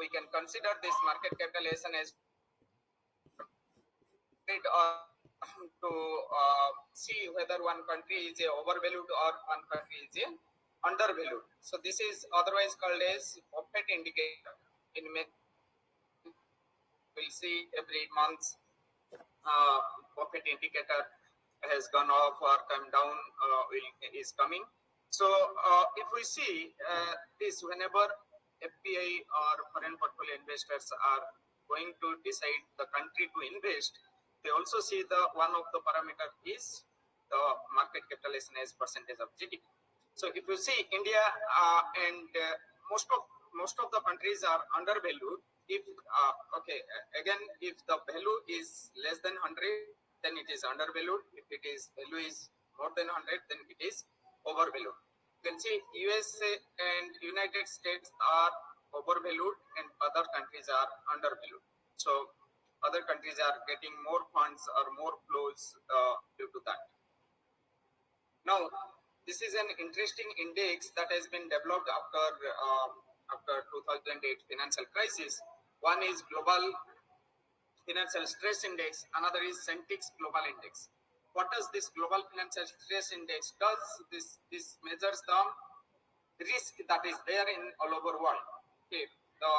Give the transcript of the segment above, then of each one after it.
we can consider this market capitalization as or to see whether one country is a overvalued or one country is a undervalued. So this is otherwise called as Buffett indicator. In we'll see every month Buffett indicator has gone up or come down, is coming. So if we see this, whenever FPI or foreign portfolio investors are going to decide the country to invest, they also see the one of the parameter is the market capitalization as percentage of GDP. So if you see India and most of the countries are undervalued. If again, if the value is less than 100, then it is undervalued. If it is value is more than 100, then it is overvalued. You can see USA and United States are overvalued and other countries are undervalued. So other countries are getting more funds or more flows due to that. Now, this is an interesting index that has been developed after 2008 financial crisis. One is Global Financial Stress Index, another is Centix Global Index. What does this Global Financial Stress Index does? This measures the risk that is there in all over world. Okay, the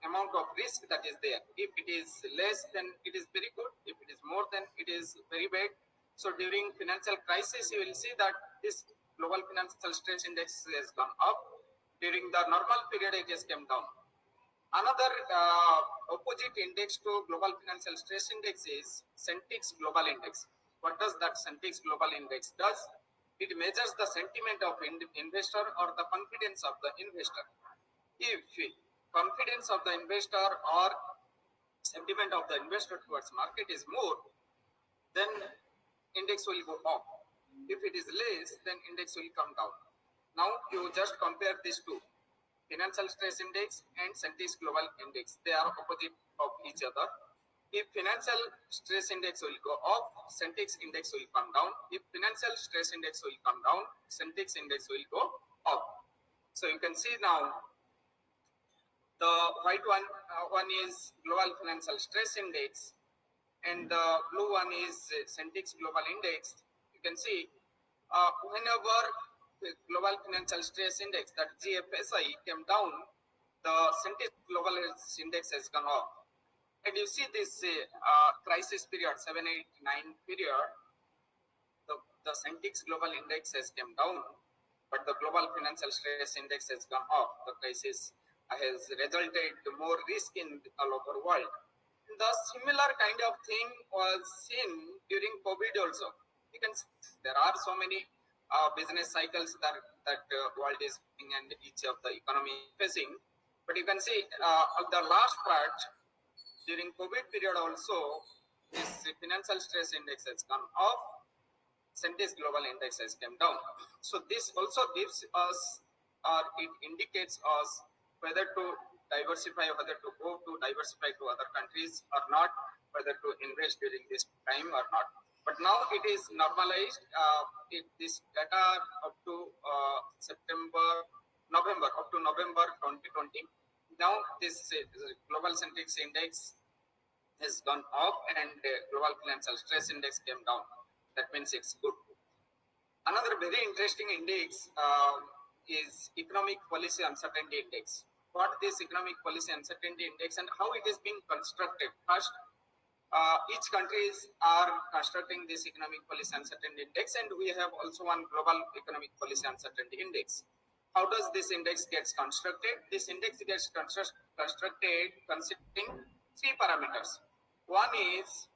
amount of risk that is there. If it is less, then it is very good. If it is more, then it is very bad. So during financial crisis, you will see that this Global Financial Stress Index has gone up. During the normal period, it has come down. Another opposite index to Global Financial Stress Index is Centix Global Index. What does that Centix Global Index does? It measures the sentiment of investor or the confidence of the investor. If confidence of the investor or sentiment of the investor towards market is more, then index will go up. If it is less, then index will come down. Now you just compare these two, Financial Stress Index and Centix Global Index. They are opposite of each other. If Financial Stress Index will go up, Centix Index will come down. If Financial Stress Index will come down, Centix Index will go up. So you can see now the white one is Global Financial Stress Index, and the blue one is Centix Global Index. You can see whenever the Global Financial Stress Index, that GFSI, came down, the Centix Global Index has gone up. And you see this crisis period, 7, 8, 9 period, the Centix Global Index has come down, but the Global Financial Stress Index has gone up. The crisis has resulted more risk in all over world. The similar kind of thing was seen during COVID also. You can see there are so many business cycles that world is facing and each of the economy facing. But you can see the last part during COVID period also, this financial stress index has gone up, Centix Global Index has come down. So this also gives us, or it indicates us, whether to diversify, whether to go to diversify to other countries or not, whether to invest during this time or not. But now it is normalized. This data up to November, up to November 2020. Now this Global Centix Index has gone up and Global Financial Stress Index came down. That means it's good. Another very interesting index is Economic Policy Uncertainty Index. What this Economic Policy Uncertainty Index and how it is being constructed. First, each countries are constructing this Economic Policy Uncertainty Index, and we have also one Global Economic Policy Uncertainty Index. How does this index gets constructed? This index gets constructed considering three parameters. One is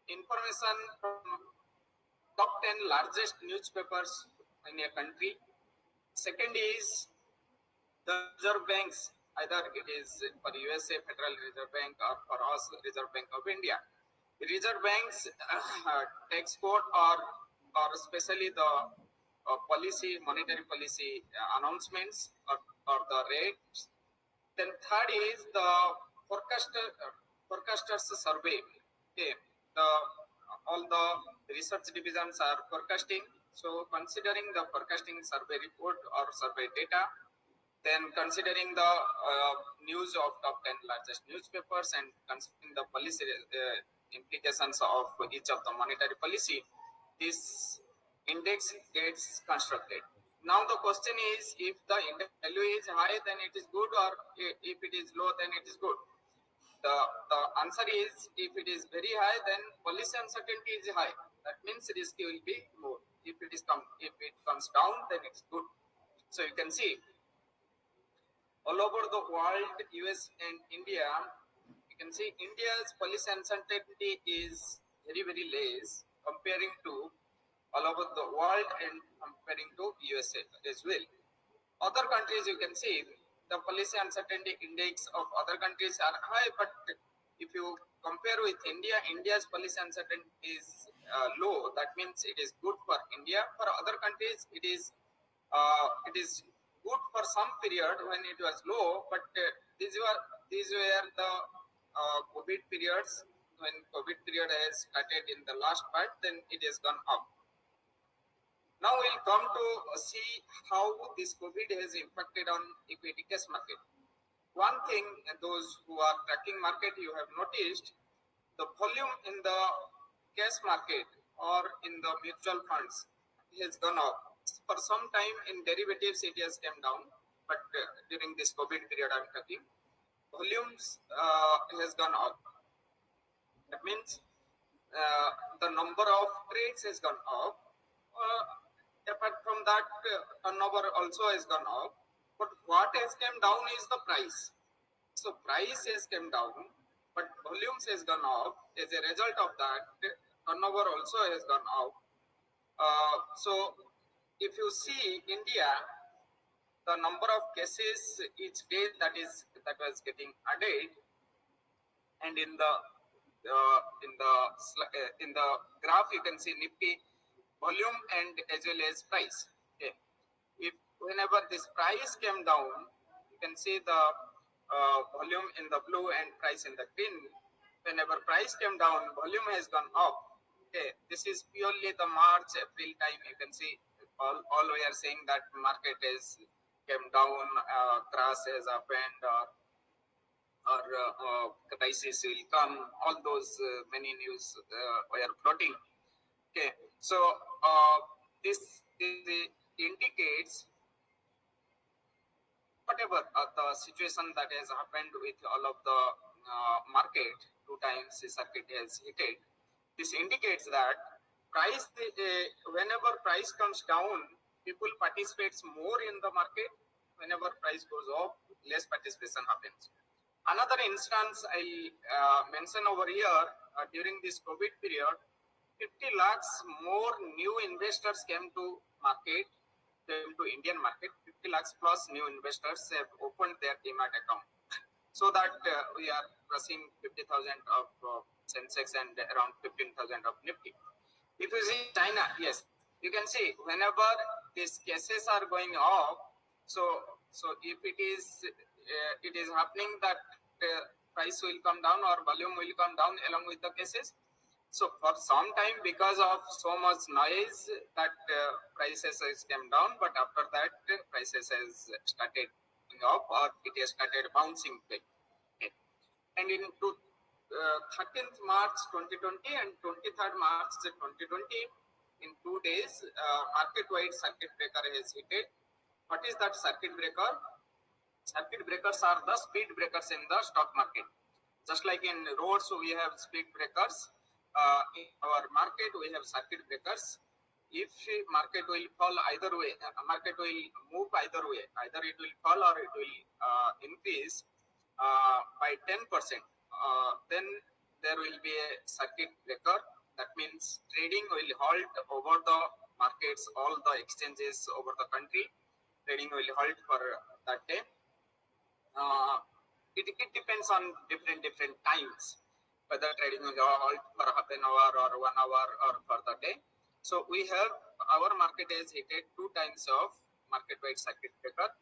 information from top 10 largest newspapers in a country. Second is the reserve banks, either it is for USA Federal Reserve Bank or for us Reserve Bank of India. The Reserve Bank's tax code or especially the policy, monetary policy announcements or the rates. Then third is the forecasters survey. Okay, all the research divisions are forecasting. So considering the forecasting survey report or survey data, Then considering the news of top 10 largest newspapers and considering the policy implications of each of the monetary policy, this index gets constructed. Now the question is, if the index value is high, then it is good, or if it is low, then it is good. The answer is, if it is very high, then policy uncertainty is high. That means risk will be more. If it comes down, then it's good. So you can see all over the world, US and India, you can see India's policy uncertainty is very, very less comparing to all over the world and comparing to USA as well. Other countries, you can see the policy uncertainty index of other countries are high, but if you compare with India, India's policy uncertainty is low. That means it is good for India. For other countries, it is good for some period when it was low, but these were the COVID periods. When COVID period has started in the last part, then it has gone up. Now we'll come to see how this COVID has impacted on equity cash market. One thing, those who are tracking market, you have noticed the volume in the cash market or in the mutual funds has gone up. For some time in derivatives it has come down, but during this COVID period I'm talking, volumes has gone up. That means the number of trades has gone up. Apart from that, turnover also has gone up. But what has come down is the price. So price has come down, but volumes has gone up. As a result of that, turnover also has gone up. So if you see India, the number of cases each day that was getting added, and in the graph you can see Nifty volume and as well as price. Okay, if whenever this price came down, you can see the volume in the blue and price in the green. Whenever price came down, volume has gone up. Okay, this is purely the March April time. You can see all we are saying that market is came down, crash has happened, or crisis will come. All those many news were floating. Okay, so this indicates whatever the situation that has happened with all of the market, 2 times the circuit has hit it. This indicates that price, whenever price comes down, people participates more in the market. Whenever price goes up, less participation happens. Another instance I mention over here, during this COVID period, 50 lakhs more new investors came to market, came to Indian market. 50 lakhs plus new investors have opened their Demat account, so that we are crossing 50,000 of Sensex and around 15,000 of Nifty. If you see China, yes, you can see whenever these cases are going up, so if it is happening that price will come down or volume will come down along with the cases. So for some time, because of so much noise, that prices has come down, but after that prices has started going up, or it has started bouncing back. Okay. And in 13th March 2020 and 23rd March 2020, in 2 days, market-wide circuit breaker has hit it. What is that circuit breaker? Circuit breakers are the speed breakers in the stock market. Just like in roads, we have speed breakers. In our market, we have circuit breakers. If market will fall either way, market will move either way. Either it will fall or it will increase by 10%. Then there will be a circuit breaker. That means trading will halt over the markets, all the exchanges over the country. Trading will halt for that day. It depends on different times, whether trading will halt for half an hour or 1 hour or for the day. So we have, our market has hit 2 times of market-wide circuit breaker.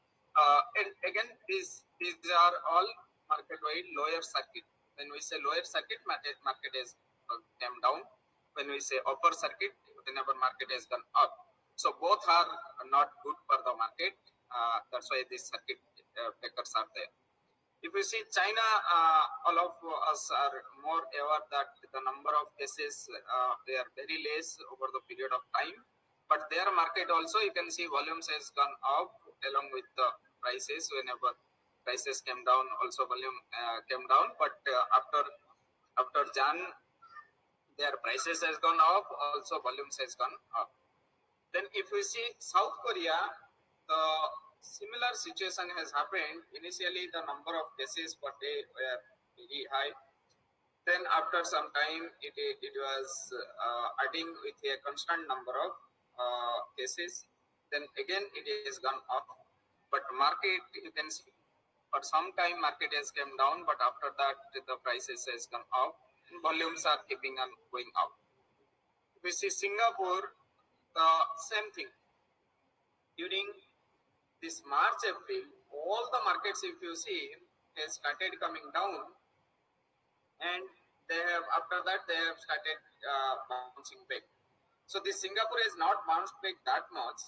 And again, these are all market-wide lower circuit. When we say lower circuit, market has come down. When we say upper circuit, whenever market has gone up. So both are not good for the market. That's why this circuit breakers are there. If you see China, all of us are more aware that the number of cases they are very less over the period of time, but their market also you can see volumes has gone up along with the prices. Whenever prices came down, also volume came down, but after Jan, their prices has gone up, also volumes has gone up. Then if we see South Korea, the similar situation has happened. Initially, the number of cases per day were very high. Then after some time, it was adding with a constant number of cases. Then again, it has gone up. But market, you can see, for some time market has come down, but after that the prices has gone up. Volumes are keeping on going up. We see Singapore, the same thing. During this March, April, all the markets, if you see, has started coming down, and they have after that they have started bouncing back. So this Singapore has not bounced back that much,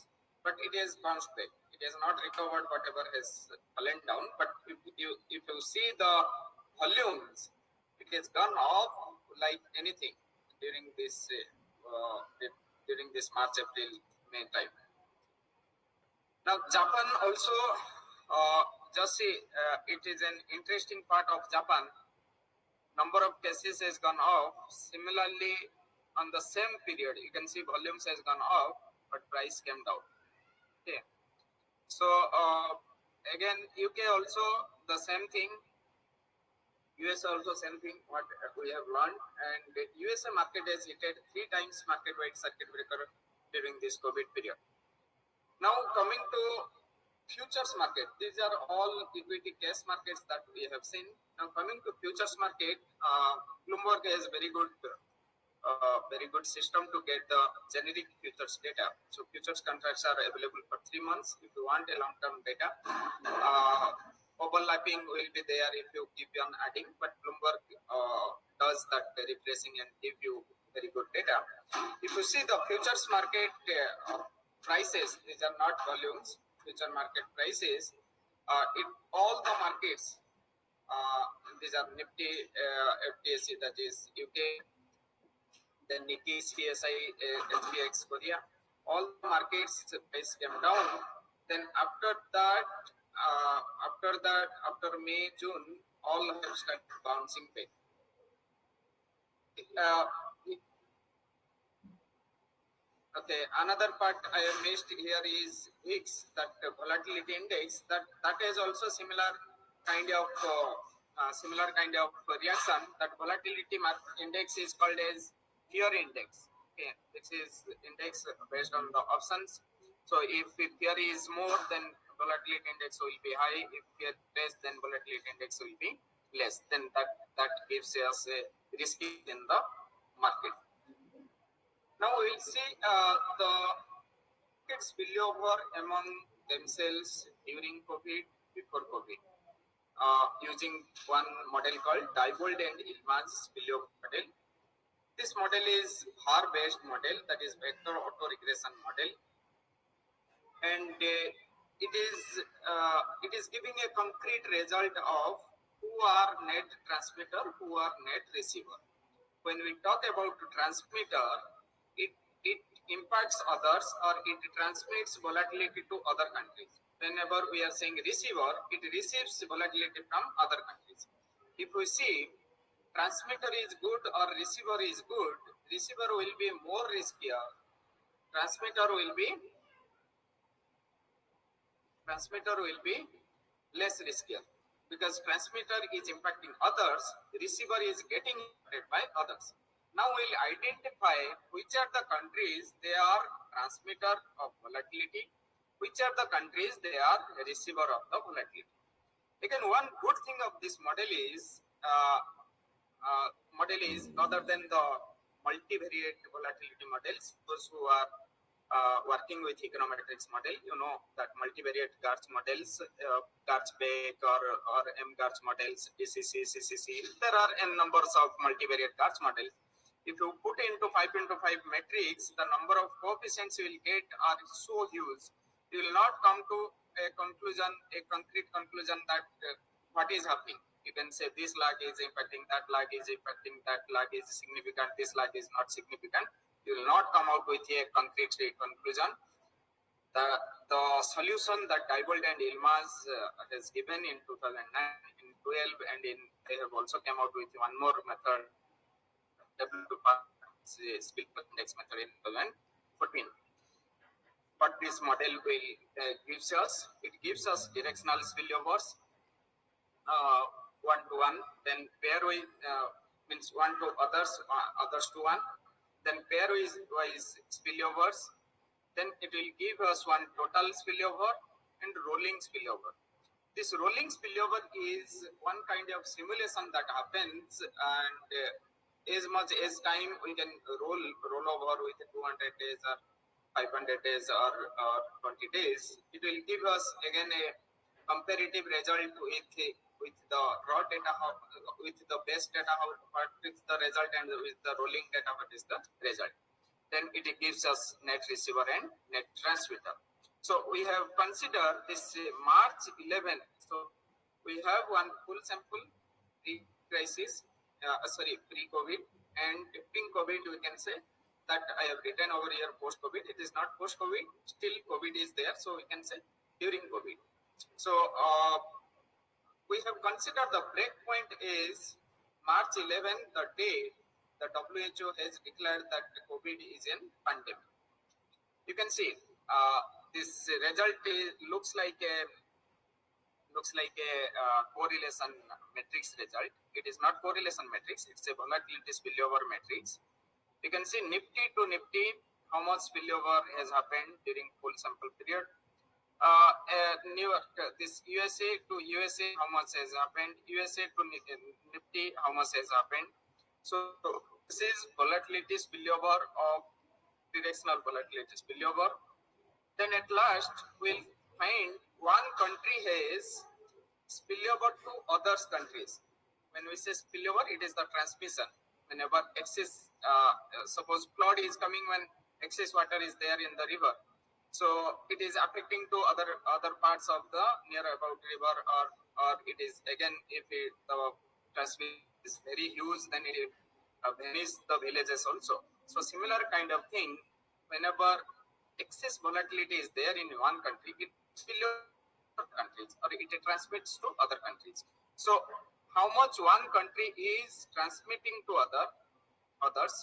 but it has bounced back. It has not recovered whatever has fallen down. But if you see the volumes, it has gone up like anything during this March, April, May time. Now Japan also, just see, it is an interesting part of Japan. Number of cases has gone up. Similarly, on the same period, you can see volumes has gone up, but price came down. Okay. So again, UK also the same thing. US also same thing. What we have learned, and the USA market has hit 3 times market-wide circuit breaker during this COVID period. Now coming to futures market, these are all equity cash markets that we have seen. Now coming to futures market, Bloomberg has very good system to get the generic futures data. So futures contracts are available for 3 months. If you want a long-term data, overlapping will be there if you keep on adding, but Bloomberg does that refreshing and give you very good data. If you see the futures market prices, these are not volumes, future market prices, in all the markets, these are Nifty, FTSE, that is UK, then Nikkei, CSI, SPX Korea, all the markets price came down. Then after May, June, all have started bouncing back. Okay, another part I have missed here is VIX, that volatility index. That has also similar kind of reaction. That volatility index is called as fear index. Okay, which is index based on the options. So if fear is more, then volatility index will be high. If fear less, then volatility index will be less. Then that gives us a risk in the market. Now we will see the market spillover among themselves during COVID, before COVID, using one model called Diebold and Yilmaz spillover model. This model is VAR-based model, that is vector autoregression model, and it is giving a concrete result of who are net transmitter, who are net receiver. When we talk about transmitter, it impacts others, or it transmits volatility to other countries. Whenever we are saying receiver, it receives volatility from other countries. If we see transmitter is good or receiver is good, receiver will be more riskier, transmitter will be less riskier, because transmitter is impacting others, receiver is getting impacted by others. Now we'll identify which are the countries they are transmitter of volatility, which are the countries they are receiver of the volatility. Again, one good thing of this model is other than the multivariate volatility models, those who are working with econometrics model, you know that multivariate GARCH models, GARCH-BEC or M-GARCH models, DCC, CCC, there are n numbers of multivariate GARCH models. If you put into 5x5 matrix, the number of coefficients you will get are so huge, you will not come to a conclusion, a concrete conclusion that what is happening. You can say this lag is impacting, that lag is impacting, that lag is significant, this lag is not significant. You will not come out with a concrete conclusion. The solution that Diebold and Yilmaz has given in 2009, in 12, and they have also come out with one more method, Spill index method in 2014. What this model will gives us, it gives us directional spillovers, one to one, then pairwise means one to others, others to one, then pairwise spillovers, then it will give us one total spillover and rolling spillover. This rolling spillover is one kind of simulation that happens, and as much as time we can roll over with 200 days or 500 days or 20 days, it will give us again a comparative result with the raw data, with the base data, what is the result, and with the rolling data, what is the result. Then it gives us net receiver and net transmitter. So we have considered this March 11. So we have one full sample pre-crisis, pre-COVID, and during COVID we can say that I have written over here post-COVID. It is not post-COVID, still COVID is there. So we can say during COVID. So we have considered the breakpoint is March 11, the day the WHO has declared that COVID is a pandemic. You can see this result looks like a correlation matrix result. It is not correlation matrix, it's a volatility spillover matrix. You can see Nifty to Nifty, how much spillover has happened during full sample period. New York, this USA to USA, how much has happened. USA to Nifty, how much has happened. So this is volatility spillover of directional volatility spillover. Then at last we'll find one country has spillover to other countries. When we say spillover, it is the transmission. Whenever excess, suppose flood is coming when excess water is there in the river, so it is affecting to other parts of the near about river, or it is again, if the transmission is very huge, then it vanish the villages also. So similar kind of thing, whenever excess volatility is there in one country, it spills to other countries, or it transmits to other countries. So how much one country is transmitting to others.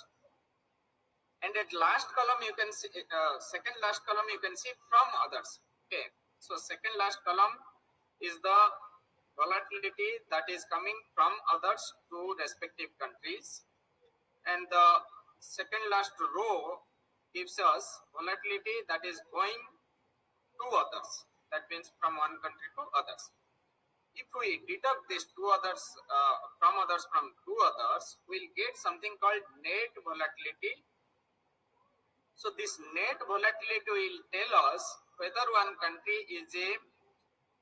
And at last column you can see, second last column you can see from others. Okay, so second last column is the volatility that is coming from others to respective countries, and the second last row gives us volatility that is going to others. That means from one country to others. If we deduct these two others from two others, we'll get something called net volatility. So this net volatility will tell us whether one country is a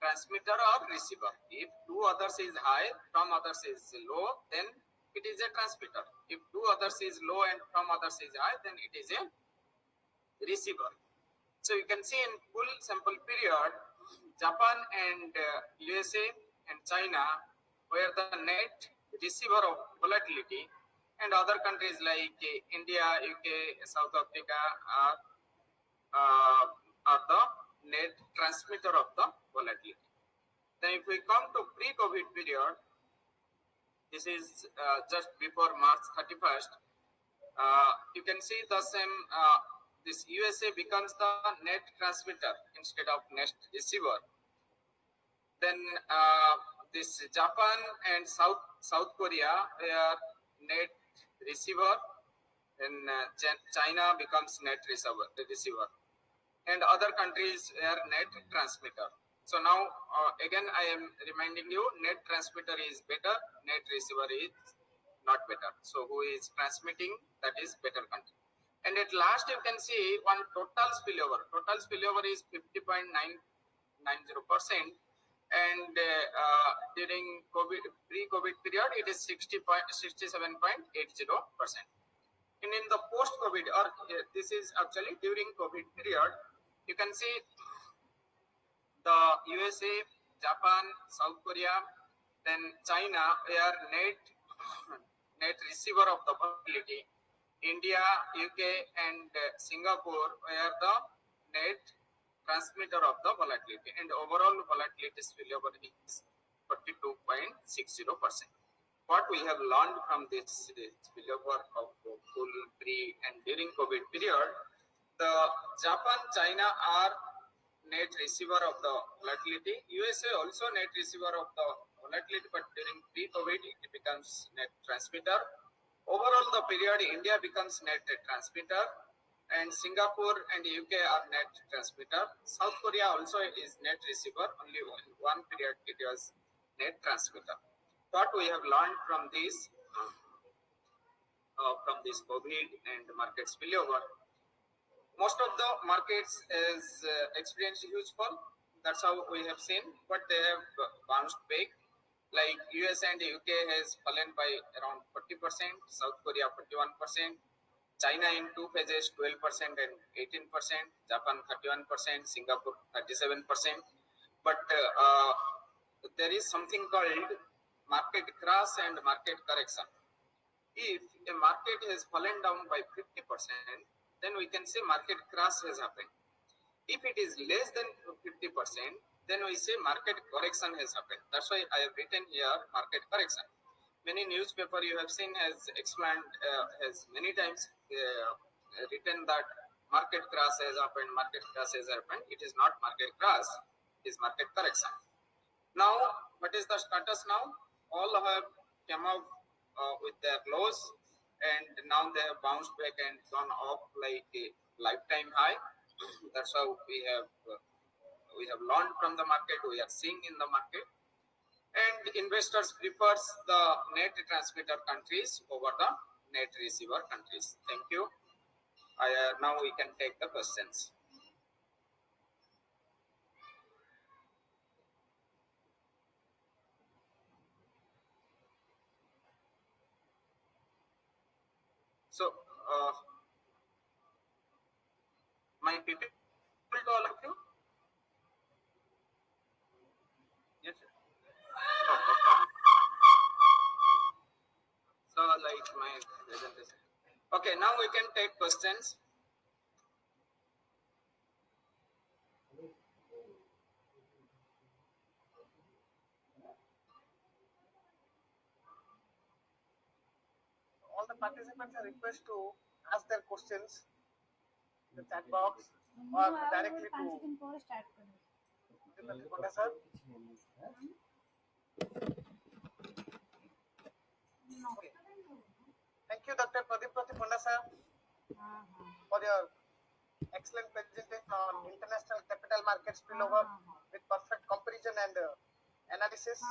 transmitter or receiver. If two others is high, from others is low, then it is a transmitter. If two others is low and from others is high, then it is a receiver. So you can see in full sample period, Japan and USA and China were the net receiver of volatility, and other countries like India, UK, South Africa are the net transmitter of the volatility. Then if we come to pre-COVID period, this is just before March 31st, you can see the same, this USA becomes the net transmitter instead of net receiver. Then this Japan and South Korea were net receiver, and China becomes net receiver, and other countries were net transmitter. So now again I am reminding you, net transmitter is better, net receiver is not better. So who is transmitting, that is better country. And at last you can see one total spillover. Total spillover is 50.990%, and during pre-COVID period it is 67.80%. And in the post-COVID, or this is actually during COVID period, you can see the USA, Japan, South Korea, then China were net receiver of the volatility. India, UK, and Singapore were the net transmitter of the volatility, and overall volatility spillover is 42.60%. What we have learned from this spillover of full, pre, and during COVID period, the Japan, China are net receiver of the volatility. USA also net receiver of the volatility, but during pre-COVID it becomes net transmitter. Overall, the period India becomes net transmitter, and Singapore and UK are net transmitter. South Korea also is net receiver. Only one period it was net transmitter. What we have learned from this COVID and market spillover, most of the markets has experienced huge fall. That's how we have seen, but they have bounced back. Like US and UK has fallen by around 40%, South Korea 41%, China in two phases 12% and 18%, Japan 31%, Singapore 37%. But there is something called market crash and market correction. If a market has fallen down by 50%, then we can say market crash has happened. If it is less than 50%, then we say market correction has happened. That's why I have written here market correction. Many newspaper you have seen has explained, has many times written that market crash has happened, market crash has happened. It is not market crash, it is market correction. Now, what is the status now? All have come up with their lows, and now they have bounced back and gone up like a lifetime high. That's how we have learned from the market. We are seeing in the market, and investors prefers the net transmitter countries over the net receiver countries. Thank you. Now we can take the questions. So, my people to all of you. Yes, sir. So, like my presentation. Okay, now we can take questions. All the participants are requested to ask their questions in the chat box or directly to Pradip Konda sir. Okay. Thank you, Dr. Pradip Konda sir, for your excellent presentation on international capital markets spillover with perfect comparison and analysis.